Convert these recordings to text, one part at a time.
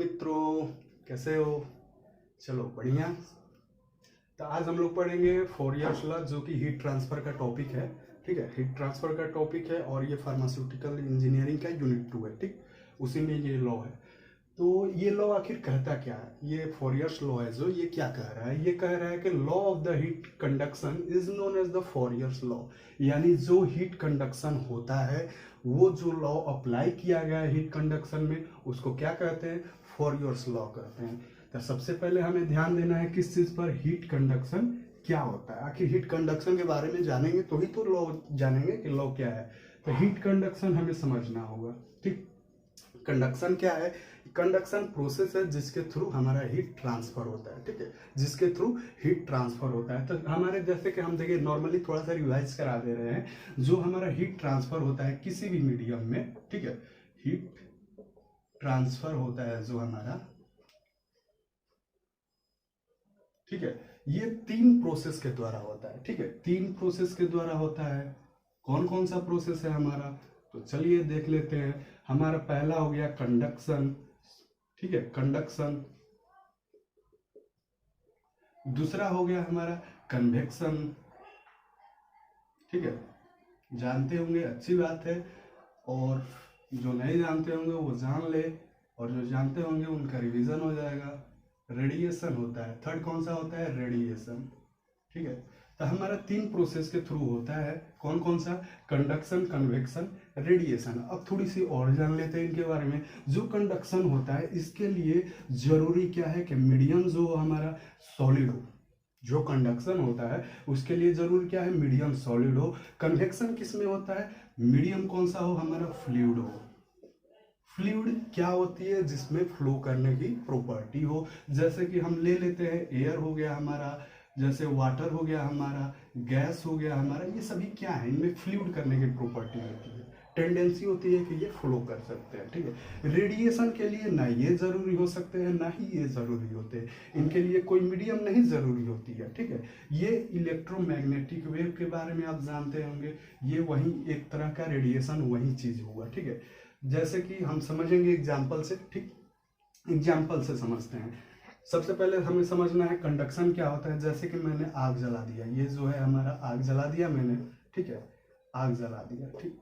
मित्रों, कैसे हो? चलो बढ़िया। तो आज हम लोग पढ़ेंगे फोरियर्स लॉ, जो कि हीट ट्रांसफर का टॉपिक है। ठीक है, हीट ट्रांसफर का टॉपिक है और ये फार्मास्यूटिकल इंजीनियरिंग का यूनिट 2 है। ठीक, उसी में ये लॉ है। तो ये लॉ आखिर कहता क्या है? ये फोरियर्स लॉ है जो ये क्या कह रहा है? ये कह रहा है कि law of the heat conduction is known as the Fourier's law. यानी जो हीट कंडक्शन होता है, वो जो लॉ अप्लाई किया गया है हीट कंडक्शन में, उसको क्या कहते हैं? फोरियर्स लॉ कहते हैं। तो सबसे पहले हमें ध्यान देना है किस चीज पर? हीट कंडक्शन क्या होता है। आखिर हीट कंडक्शन के बारे में जानेंगे तो ही तो लॉ जानेंगे कि लॉ क्या है। तो हीट कंडक्शन हमें समझना होगा। ठीक, कंडक्शन क्या है? कंडक्शन प्रोसेस है जिसके थ्रू हमारा हीट ट्रांसफर होता है। ठीक है, जिसके थ्रू हीट ट्रांसफर होता है। तो हमारे जैसे कि हम देखिए नॉर्मली थोड़ा सा रिवाइज करा दे रहे हैं, जो हमारा हीट ट्रांसफर होता है किसी भी मीडियम में, ठीक है, हीट ट्रांसफर होता है जो हमारा, ठीक है, ये 3 प्रोसेस के द्वारा होता है। ठीक है, 3 प्रोसेस के द्वारा होता है। कौन कौन सा प्रोसेस है हमारा? तो चलिए देख लेते हैं। हमारा पहला हो गया कंडक्शन। ठीक है, कंडक्शन। दूसरा हो गया हमारा कन्वेक्शन। ठीक है, जानते होंगे, अच्छी बात है। और जो नहीं जानते होंगे वो जान ले, और जो जानते होंगे उनका रिवीजन हो जाएगा। रेडिएशन होता है। थर्ड कौन सा होता है? रेडिएशन। ठीक है, तो हमारा 3 प्रोसेस के थ्रू होता है। कौन कौन सा? Conduction, convection, radiation. अब थोड़ी सी और जान लेते हैं इनके बारे में। जो कंडक्शन होता है, इसके लिए जरूरी क्या है कि मीडियम जो हमारा सॉलिड हो। जो कंडक्शन होता है उसके लिए जरूरी क्या है? मीडियम सॉलिड हो। कन्वेक्शन किस में होता है? मीडियम कौन सा हो? हमारा फ्लूइड हो। फ्लूइड क्या होती है? जिसमें फ्लो करने की प्रॉपर्टी हो। जैसे कि हम ले लेते हैं, एयर हो गया हमारा, जैसे वाटर हो गया हमारा, गैस हो गया हमारा, ये सभी क्या है? इनमें फ्लूइड करने की प्रॉपर्टी होती है, टेंडेंसी होती है कि ये फ्लो कर सकते हैं। ठीक है, रेडिएशन के लिए ना ये जरूरी हो सकते हैं ना ही ये जरूरी होते हैं। इनके लिए कोई मीडियम नहीं जरूरी होती है। ठीक है, ये इलेक्ट्रोमैग्नेटिक वेव के बारे में आप जानते होंगे। ये वही एक तरह का रेडिएशन वही चीज हुआ। ठीक है, जैसे कि हम समझेंगे एग्जाम्पल से। ठीक, एग्जाम्पल से समझते हैं। सबसे पहले हमें समझना है कंडक्शन क्या होता है। जैसे कि मैंने आग जला दिया, ये जो है हमारा आग जला दिया मैंने। ठीक है, आग जला दिया। ठीक,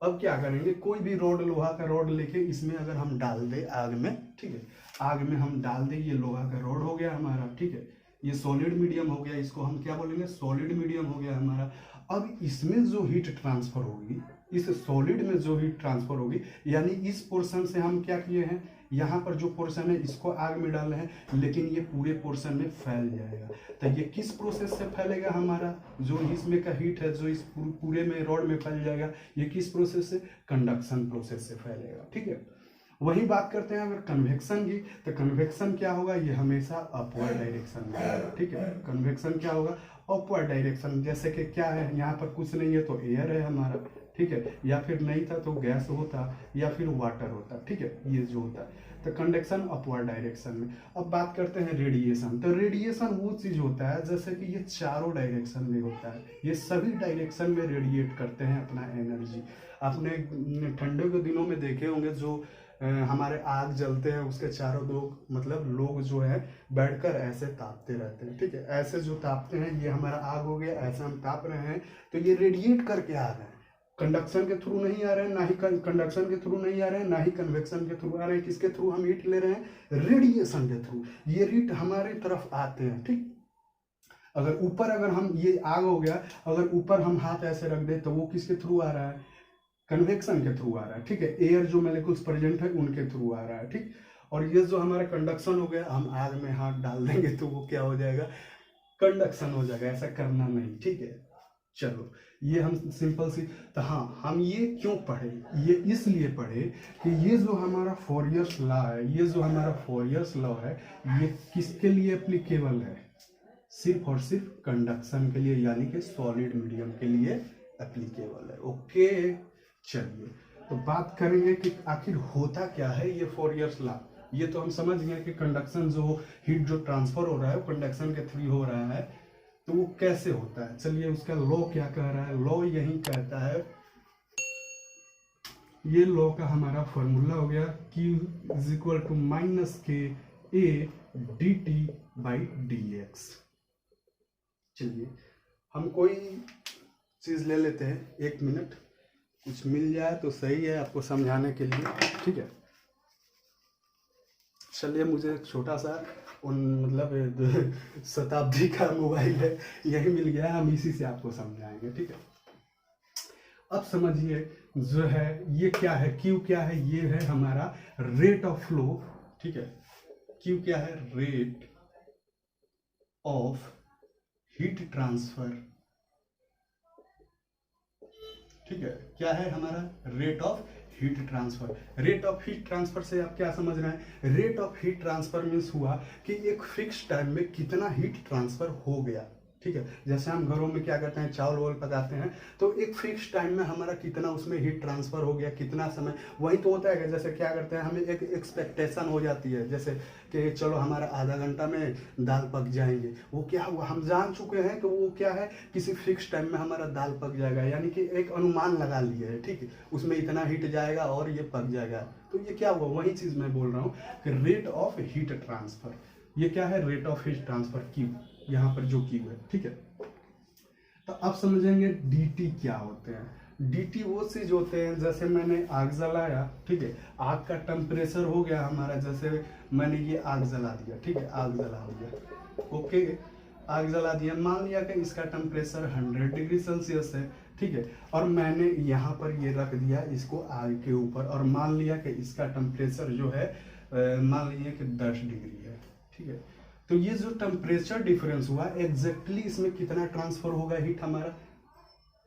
अब क्या करेंगे? कोई भी रोड, लोहा का रोड लेके इसमें अगर हम डाल दे आग में, ठीक है, आग में हम डाल दे, ये लोहा का रोड हो गया हमारा। ठीक है, ये सॉलिड मीडियम हो गया, इसको हम क्या बोलेंगे? सॉलिड मीडियम हो गया हमारा। अब इसमें जो हीट ट्रांसफर होगी, इस सॉलिड में जो हीट ट्रांसफर होगी, यानी इस पोर्शन से हम क्या किए हैं, यहाँ पर जो पोर्शन है इसको आग में डाले हैं, लेकिन ये पूरे पोर्शन में फैल जाएगा। तो ये किस प्रोसेस से फैलेगा? हमारा जो इसमें का हीट है जो इस पूरे में रॉड में फैल जाएगा, ये किस प्रोसेस से? कंडक्शन प्रोसेस से फैलेगा। ठीक है, वही बात करते हैं अगर कन्वेक्शन की, तो कन्वेक्शन क्या होगा? ये हमेशा अपवर्ड डायरेक्शन में होगा। ठीक है, कन्वेक्शन क्या होगा? Upward direction. जैसे कि क्या है, यहाँ पर कुछ नहीं है तो एयर है हमारा। ठीक है, या फिर नहीं था तो गैस होता, या फिर वाटर होता। ठीक है, ये जो होता है तो कंडक्शन अपवर्ड डायरेक्शन में। अब बात करते हैं रेडिएशन। तो रेडिएशन वो चीज होता है जैसे कि ये चारों डायरेक्शन में होता है, ये सभी डायरेक्शन में रेडिएट करते हैं अपना एनर्जी। आपने ठंडे के दिनों में देखे होंगे, जो हमारे आग जलते हैं उसके चारों लोग, मतलब लोग जो है बैठकर ऐसे तापते रहते हैं। ठीक है, ऐसे जो तापते हैं, ये हमारा आग हो गया, ऐसे हम ताप रहे हैं, तो ये रेडिएट करके आ रहे हैं। कंडक्शन के थ्रू नहीं आ रहे हैं, ना ही कंडक्शन के थ्रू नहीं आ रहे हैं, ना ही कन्वेक्शन के थ्रू आ रहे हैं। किसके थ्रू हम हीट ले रहे हैं? रेडिएशन के थ्रू। ये हीट हमारे तरफ आते हैं। ठीक, अगर ऊपर, अगर हम, ये आग हो गया, अगर ऊपर हम हाथ ऐसे रख दे तो वो किसके थ्रू आ रहा है? कन्वेक्शन के थ्रू आ रहा है। ठीक है, एयर जो मोलिक्यूल्स प्रेजेंट है उनके थ्रू आ रहा है। ठीक, और ये जो हमारा कंडक्शन हो गया, हम आग में हाथ डाल देंगे तो वो क्या हो जाएगा? कंडक्शन हो जाएगा। ऐसा करना नहीं। ठीक है, चलो ये हम सिंपल सी। तो हाँ, हम ये क्यों पढ़े? ये इसलिए पढ़े कि ये जो हमारा फोरियर्स लॉ है, ये जो हमारा फोरियर्स लॉ है, ये किसके लिए एप्लीकेबल है? सिर्फ और सिर्फ कंडक्शन के लिए, यानी कि सॉलिड मीडियम के लिए एप्लीकेबल है। ओके, चलिए तो बात करेंगे कि आखिर होता क्या है ये फोरियर्स लॉ। ये तो हम समझ गए कि कंडक्शन जो हीट जो ट्रांसफर हो रहा है वो कंडक्शन के थ्रू हो रहा है, तो वो कैसे होता है? चलिए उसका लॉ क्या कह रहा है। लॉ यही कहता है, ये लॉ का हमारा फॉर्मूला हो गया Q is equal to minus K A D T by D X. चलिए हम कोई चीज ले लेते हैं, 1 मिनट, कुछ मिल जाए तो सही है आपको समझाने के लिए, ठीक है। चलिए मुझे एक छोटा सा मतलब शताब्दी का मोबाइल है, यही मिल गया, हम इसी से आपको समझाएंगे, ठीक है। अब समझिए जो है ये क्या है, क्यू क्या है, ये है हमारा रेट ऑफ फ्लो, ठीक है। क्यू क्या है, रेट ऑफ हीट ट्रांसफर, ठीक है। क्या है हमारा, rate of heat transfer. Rate of heat transfer से आप क्या समझ रहे हैं, rate of heat transfer means हुआ कि एक फिक्स टाइम में कितना हीट ट्रांसफर हो गया, ठीक है। जैसे हम घरों में क्या करते हैं, चावल वावल पकाते हैं, तो एक फिक्स टाइम में हमारा कितना उसमें हीट ट्रांसफर हो गया, कितना समय, वही तो होता है। जैसे क्या करते हैं, हमें एक एक्सपेक्टेशन हो जाती है, जैसे कि चलो हमारा आधा घंटा में दाल पक जाएंगे, वो क्या हुआ, हम जान चुके हैं कि वो क्या है, किसी फिक्स टाइम में हमारा दाल पक जाएगा, यानी कि एक अनुमान लगा लिए है, ठीक है, उसमें इतना हीट जाएगा और ये पक जाएगा। तो ये क्या हुआ, वही चीज मैं बोल रहा हूँ कि रेट ऑफ हीट ट्रांसफर, ये क्या है, rate of heat transfer Q, यहाँ पर जो क्यू है, ठीक है। तो अब समझेंगे dt क्या होते हैं। dt वो चीज होते हैं, जैसे मैंने आग जलाया, ठीक है, आग का टेम्परेचर हो गया हमारा, जैसे मैंने ये आग जला दिया, ठीक है, आग जला दिया, ओके, आग जला दिया, मान लिया कि इसका टेम्परेचर 100 डिग्री सेल्सियस है, ठीक है, और मैंने यहाँ पर ये रख दिया इसको आग के ऊपर, और मान लिया कि इसका टेम्परेचर जो है मान लीजिए कि 10 डिग्री है, ठीक है। तो ये जो टेम्परेचर डिफरेंस हुआ, एग्जैक्टली इसमें कितना ट्रांसफर होगा हीट हमारा,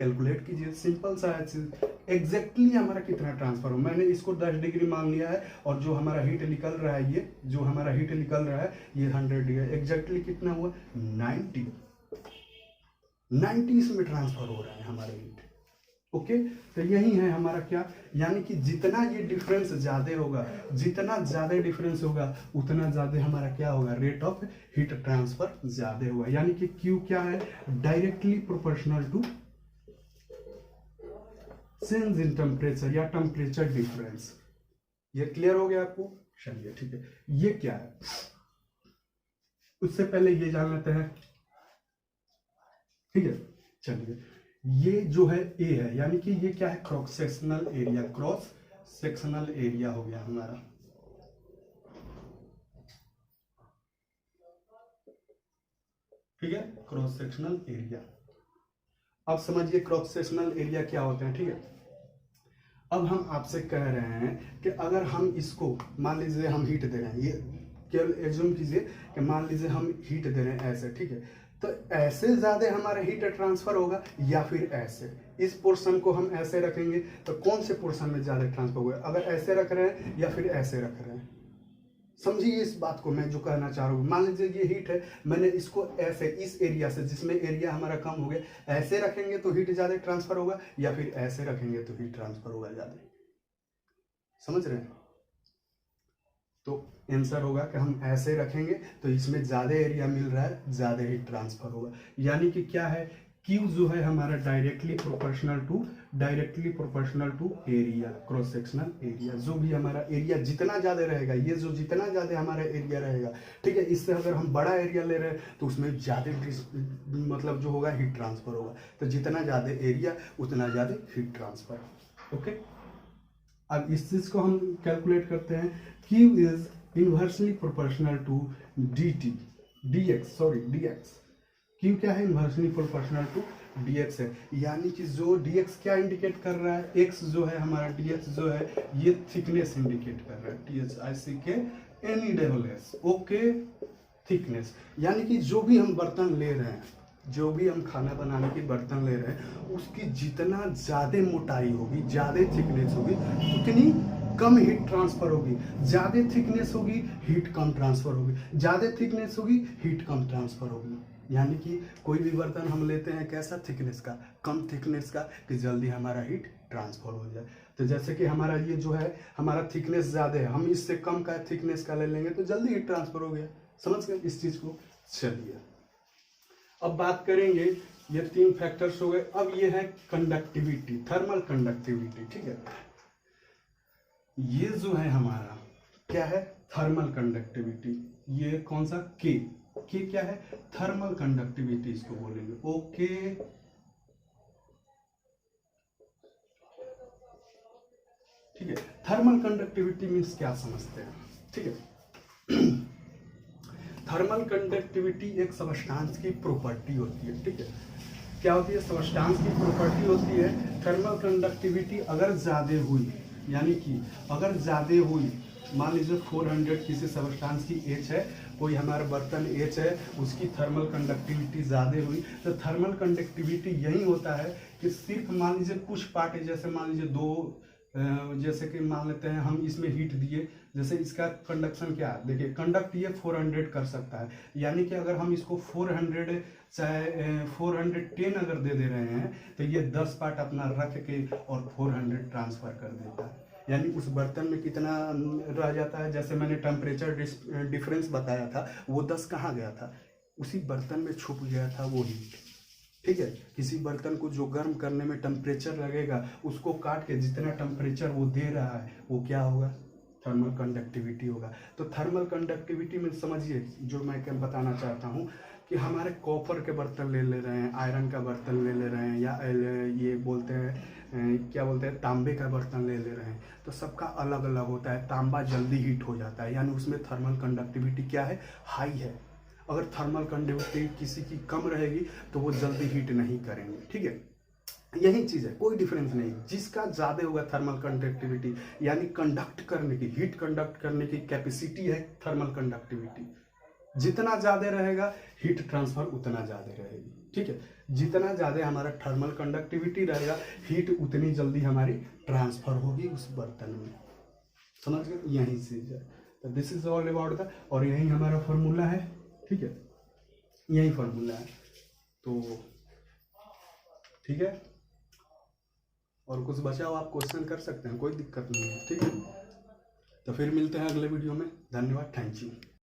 कैलकुलेट कीजिए, सिंपल सा है चीज, एग्जैक्टली हमारा कितना ट्रांसफर हो। मैंने इसको 10 डिग्री मान लिया है, और जो हमारा हीट निकल रहा है, ये जो हमारा हीट निकल रहा है ये 100 डिग्री, एग्जैक्टली कितना हुआ, 90 इसमें ट्रांसफर हो रहा है हमारा हीट, ओके। तो यही है हमारा क्या, यानी कि जितना ये डिफरेंस ज्यादा होगा, जितना ज्यादा डिफरेंस होगा उतना ज्यादा हमारा क्या होगा, रेट ऑफ हीट ट्रांसफर ज्यादा होगा, यानी कि Q क्या है, directly proportional to change in temperature या टेम्परेचर डिफरेंस। ये क्लियर हो गया आपको, चलिए ठीक है। ये क्या है, उससे पहले ये जान लेते हैं, ठीक है। चलिए ये जो है ए है, यानी कि ये क्या है, cross sectional area, cross sectional area हो गया हमारा, ठीक है, क्रॉस सेक्शनल एरिया। अब समझिए क्रॉस सेक्शनल एरिया क्या होते हैं, ठीक है। अब हम आपसे कह रहे हैं कि अगर हम इसको मान लीजिए हम हीट दे रहे हैं, ये केवल एज्यूम कीजिए कि मान लीजिए हम हीट दे रहे हैं ऐसे, ठीक है, तो ऐसे ज्यादा हमारा हीट ट्रांसफर होगा या फिर ऐसे, इस पोर्शन को हम ऐसे रखेंगे तो कौन से पोर्शन में ज्यादा ट्रांसफर होगा, अगर ऐसे रख रहे हैं या फिर ऐसे रख रहे हैं, समझिए इस बात को मैं जो कहना चाह रहा हूँ। मान लीजिए ये हीट है, मैंने इसको ऐसे इस एरिया से, जिसमें एरिया हमारा कम हो गया, ऐसे रखेंगे तो हीट ज्यादा ट्रांसफर होगा, या फिर ऐसे रखेंगे तो हीट ट्रांसफर होगा ज्यादा, समझ रहे हैं। तो आंसर होगा कि हम ऐसे रखेंगे तो इसमें ज्यादा एरिया मिल रहा है, ज्यादा हीट ट्रांसफर होगा, यानी कि क्या है, Q जो है हमारा directly proportional to area, cross sectional area. जो भी हमारा एरिया जितना ज्यादा रहेगा, ये जो जितना ज्यादा हमारा एरिया रहेगा, ठीक है, इससे अगर हम बड़ा एरिया ले रहे हैं तो उसमें ज्यादा मतलब जो होगा हीट ट्रांसफर होगा, तो जितना ज्यादा एरिया उतना ज्यादा हीट ट्रांसफर, ओके। अब इस चीज को हम कैलकुलेट करते हैं, Q is inversely proportional to dx। Q क्या है, इनवर्सली प्रोपोर्शनल टू dx है, यानी कि जो dx क्या इंडिकेट कर रहा है, x जो है हमारा dx जो है ये थिकनेस इंडिकेट कर रहा है, THICKNESS, ओके, थिकनेस, यानी कि जो भी हम बर्तन ले रहे हैं, जो भी हम खाना बनाने के बर्तन ले रहे हैं, उसकी जितना ज्यादा मोटाई होगी, ज्यादा थिकनेस होगी, उतनी कम हीट ट्रांसफर होगी, ज्यादा थिकनेस होगी हीट कम ट्रांसफर होगी, ज्यादा थिकनेस होगी हीट कम ट्रांसफर होगी। यानी कि कोई भी बर्तन हम लेते हैं कैसा थिकनेस का, कम थिकनेस का, कि जल्दी हमारा हीट ट्रांसफर हो जाए। तो जैसे कि हमारा ये जो है हमारा थिकनेस ज्यादा है, हम इससे कम का थिकनेस का ले लेंगे तो जल्दी हीट ट्रांसफर हो गया, समझ गए इस चीज को। चलिए अब बात करेंगे, ये 3 फैक्टर्स हो गए। अब ये है कंडक्टिविटी, थर्मल कंडक्टिविटी, ठीक है। ये जो है हमारा क्या है, थर्मल कंडक्टिविटी। ये कौन सा, के क्या है, थर्मल कंडक्टिविटी इसको बोलेंगे। ओके, ठीक है। थर्मल कंडक्टिविटी मीन्स क्या समझते हैं, ठीक है। थर्मल कंडक्टिविटी एक सबस्टांस की प्रॉपर्टी होती है, ठीक है। क्या होती है, सबस्टांस की प्रॉपर्टी होती है। थर्मल कंडक्टिविटी अगर ज़्यादा हुई, यानी कि अगर ज़्यादा हुई, मान लीजिए 400 किसी सबस्टांस की एच है, कोई हमारा बर्तन एच है, उसकी थर्मल कंडक्टिविटी ज़्यादा हुई, तो थर्मल कंडक्टिविटी यही होता है कि सिर्फ मान लीजिए कुछ पार्ट है, जैसे मान लीजिए जैसे कि मान लेते हैं हम इसमें हीट दिए, जैसे इसका कंडक्शन क्या है, देखिए कंडक्ट ये 400 कर सकता है, यानी कि अगर हम इसको 400 चाहे 410 अगर दे रहे हैं, तो ये 10 पार्ट अपना रख के और 400 ट्रांसफर कर देता है, यानी उस बर्तन में कितना रह जाता है। जैसे मैंने टेम्परेचर डिफरेंस बताया था, वो 10 कहाँ गया था, उसी बर्तन में छुप गया था वो हीट, ठीक है। किसी बर्तन को जो गर्म करने में टेम्परेचर लगेगा, उसको काट के जितना टेम्परेचर वो दे रहा है, वो क्या होगा, थर्मल कंडक्टिविटी होगा। तो थर्मल कंडक्टिविटी में समझिए, जो मैं क्या बताना चाहता हूँ कि हमारे कॉपर के बर्तन ले रहे हैं, आयरन का बर्तन ले रहे हैं, या ये बोलते हैं क्या बोलते हैं, तांबे का बर्तन ले रहे हैं, तो सबका अलग अलग होता है। तांबा जल्दी हीट हो जाता है, यानी उसमें थर्मल कंडक्टिविटी क्या है, हाई है। अगर थर्मल कंडक्टिविटी किसी की कम रहेगी तो वो जल्दी हीट नहीं करेंगे, ठीक है। यही चीज़ है, कोई डिफरेंस नहीं। जिसका ज़्यादा होगा थर्मल कंडक्टिविटी, यानी कंडक्ट करने की, हीट कंडक्ट करने की कैपेसिटी है थर्मल कंडक्टिविटी, जितना ज़्यादा रहेगा हीट ट्रांसफर उतना ज़्यादा रहेगी, ठीक है। जितना ज़्यादा हमारा थर्मल कंडक्टिविटी रहेगा, हीट उतनी जल्दी हमारी ट्रांसफर होगी उस बर्तन में, समझ गए, यही चीज़ है। तो this is all about the, और यही हमारा फॉर्मूला है, ठीक है, यही फॉर्मूला है। तो ठीक है, और कुछ बचा हो आप क्वेश्चन कर सकते हैं, कोई दिक्कत नहीं है, ठीक है। तो फिर मिलते हैं अगले वीडियो में, धन्यवाद, थैंक यू।